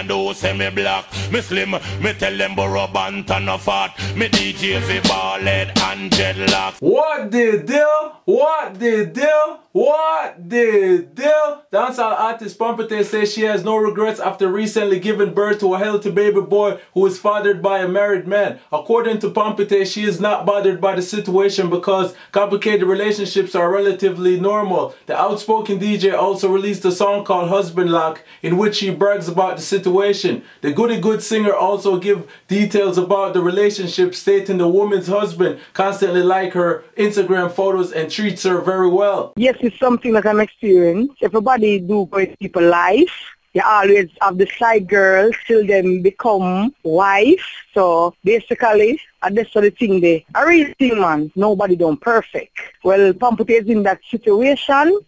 and do semi-black. Me slim, me tell them borrow bant and no fat. Me DJ fi ball head and dreadlock. What the deal? What the deal? What the deal? Dancehall artist Pamputte says she has no regrets after recently giving birth to a healthy baby boy who is fathered by a married man. According to Pamputte, she is not bothered by the situation because complicated relationships are relatively normal. The outspoken DJ also released a song called Husband Lock in which she brags about the situation. The goody good singer also gives details about the relationship, stating the woman's husband constantly like her Instagram photos and treats her very well. Yes, it's something that I'm experiencing. Everybody do go in people's life. You always have the side girls till them become wife. So basically, that's the thing there. A real thing, man. Nobody done perfect. Well, Pamputte is in that situation,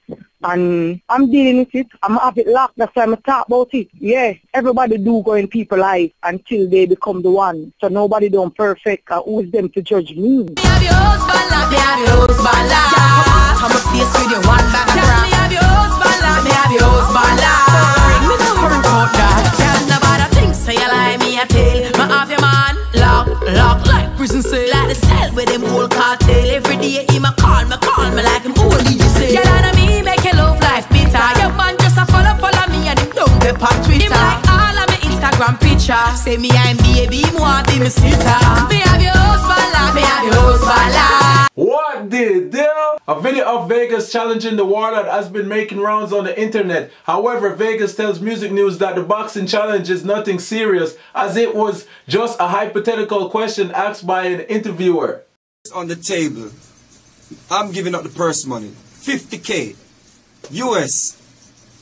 and I'm dealing with it. I'm have it locked. That's why I'm talk about it. Yeah, everybody do go in people's life until they become the one. So nobody done perfect. Who's them to judge me? Me have your husband lock. Me have your husband lock. Come up face with your one back and rock. Me have your husband lock. Me have your husband lock. Me no worry about that. Can't nobody think say you lie me a tale. Me have your man lock like prison cell. Like the cell with them whole cartel. Every day he ma call me like him old DJ say. You know me make your love life bitter. Your man just a follow me and him don't get on Twitter. Him like all of me Instagram picture. Say me I'm baby, him want be me sitter. Me have your husband lock. Me have your husband lock. What the deal? A video of Vegas challenging the warlord has been making rounds on the internet. However, Vegas tells Music News that the boxing challenge is nothing serious, as it was just a hypothetical question asked by an interviewer. On the table, I'm giving up the purse money, 50K, US,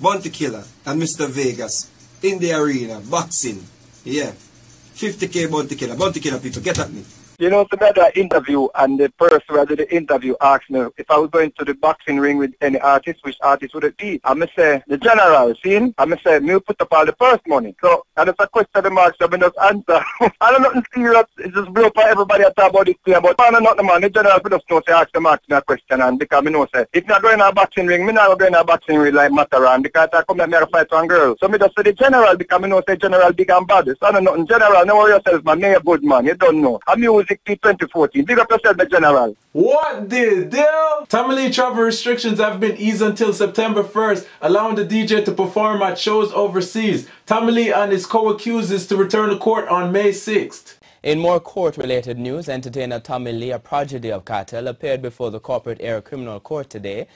Bounty Killa and Mr. Vegas in the arena, boxing, yeah, 50K Bounty Killa people, get at me. You know, to make that interview, and the person who did the interview asked me if I was going to the boxing ring with any artist, which artist would it be? I'm going to say, the general, see? I'm going to say, me put up all the purse money. So, and it's a question mark, so I just answer. I don't know nothing serious, it's just blow for everybody to talk about this thing, but I don't know, man, the general could just know, say, ask them me a question, and because I know, say, if you're going to a boxing ring, me not going to a boxing ring like Mataran, because I come let me a fight one girl. So, me just say the general, because I know, say, general big and bad. So, I don't know nothing. General, know yourself, man, you're a good man, you don't know. A music 2014. Big up yourself, the general. What the deal? Tommy Lee travel restrictions have been eased until September 1st, allowing the DJ to perform at shows overseas. Tommy Lee and his co-accused is to return to court on May 6th. In more court-related news, entertainer Tommy Lee, a prodigy of Kartel, appeared before the Corporate Area Criminal Court today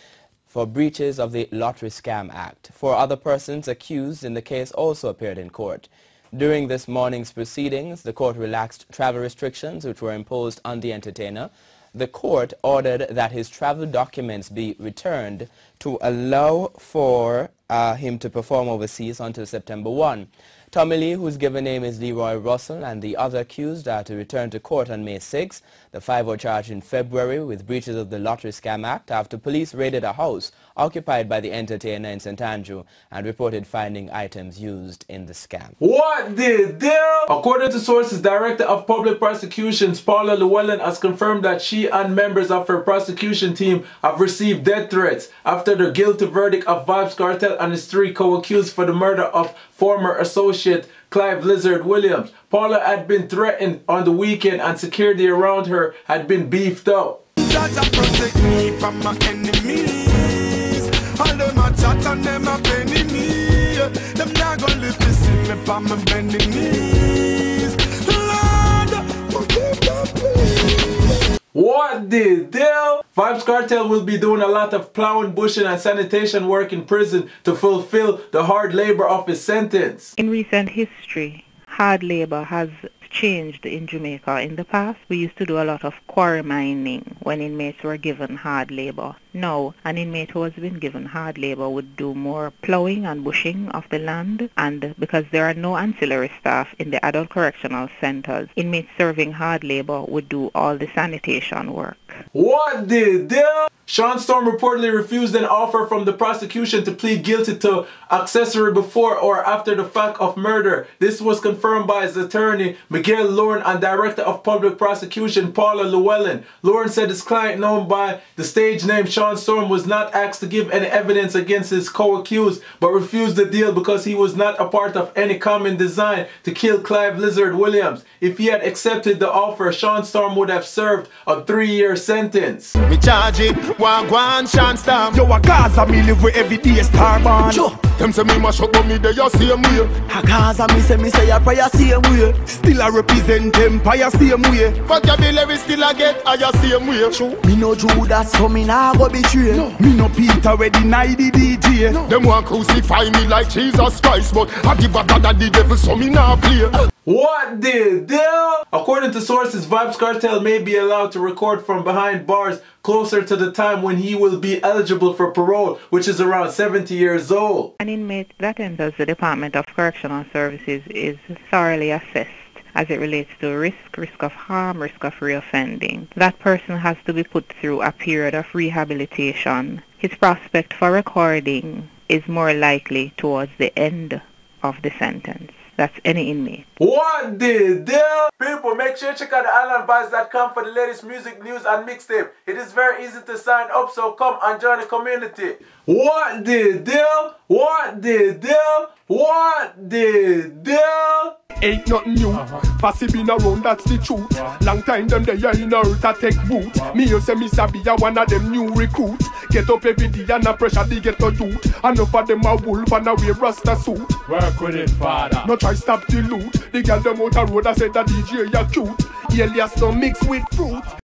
for breaches of the Lottery Scam Act. 4 other persons accused in the case also appeared in court. During this morning's proceedings, the court relaxed travel restrictions which were imposed on the entertainer. The court ordered that his travel documents be returned to allow for him to perform overseas until September 1. Tommy Lee, whose given name is Leroy Russell, and the other accused are to return to court on May 6. The 5 were charged in February with breaches of the Lottery Scam Act after police raided a house occupied by the entertainer in St. Andrew and reported finding items used in the scam. What the deal? According to sources, Director of Public Prosecutions Paula Llewellyn has confirmed that she and members of her prosecution team have received death threats after the guilty verdict of Vybz Kartel and his 3 co-accused for the murder of former associate Clive Lizard Williams. Paula had been threatened on the weekend and security around her had been beefed up. God protect me from my enemies. All them a chat and them a penny me. Them not gonna live to see me from my bending knees. Lord, forgive them, please. What the deal? Vybz Kartel will be doing a lot of plowing, bushing and sanitation work in prison to fulfill the hard labor of his sentence. In recent history, hard labor has changed in Jamaica. In the past, we used to do a lot of quarry mining when inmates were given hard labor. Now, an inmate who has been given hard labor would do more plowing and bushing of the land, and because there are no ancillary staff in the adult correctional centers, inmates serving hard labor would do all the sanitation work. What the deal? Shawn Storm reportedly refused an offer from the prosecution to plead guilty to accessory before or after the fact of murder. This was confirmed by his attorney, Miguel Lorne, and Director of Public Prosecution, Paula Llewellyn. Lorne said his client, known by the stage name Shawn Shawn Storm was not asked to give any evidence against his co-accused, but refused the deal because he was not a part of any common design to kill Clive Lizard Williams. If he had accepted the offer, Shawn Storm would have served a 3-year sentence. Me charge it, Wagwan Shawn Storm. Yo, a Gaza me live with every day starborn. Sure. Them say me mash up but me they a same way. A Gaza me say a prayer same way. Still a represent empire same way. Vocabulary still a get a same way. Sure. Me no Judas so me nah go betray. No. Me no Peter we deny the DJ. No. Them want crucify me like Jesus Christ, but I give a God the devil so me nah play. What the deal? According to sources, Vybz Kartel may be allowed to record from behind bars closer to the time when he will be eligible for parole, which is around 70 years old. An inmate that enters the Department of Correctional Services is thoroughly assessed as it relates to risk of harm, risk of reoffending. That person has to be put through a period of rehabilitation. His prospect for recording is more likely towards the end of the sentence. That's any inmate. What the deal? People, make sure you check out islandvibes.com for the latest music, news, and mixtape. It is very easy to sign up, so come and join the community. What the deal? What the deal? What the deal? Ain't nothing new. Passy been around, that's the truth. Long time them they in earth to take boot. Me you say me sabi a one of them new recruits. Get up every day and a pressure they get to youth. Enough of them a wolf and a wear rasta suit. Work with it, father. No try stop the loot. The girl them out the road I said the DJ ya cute. Alias don't mix with fruit.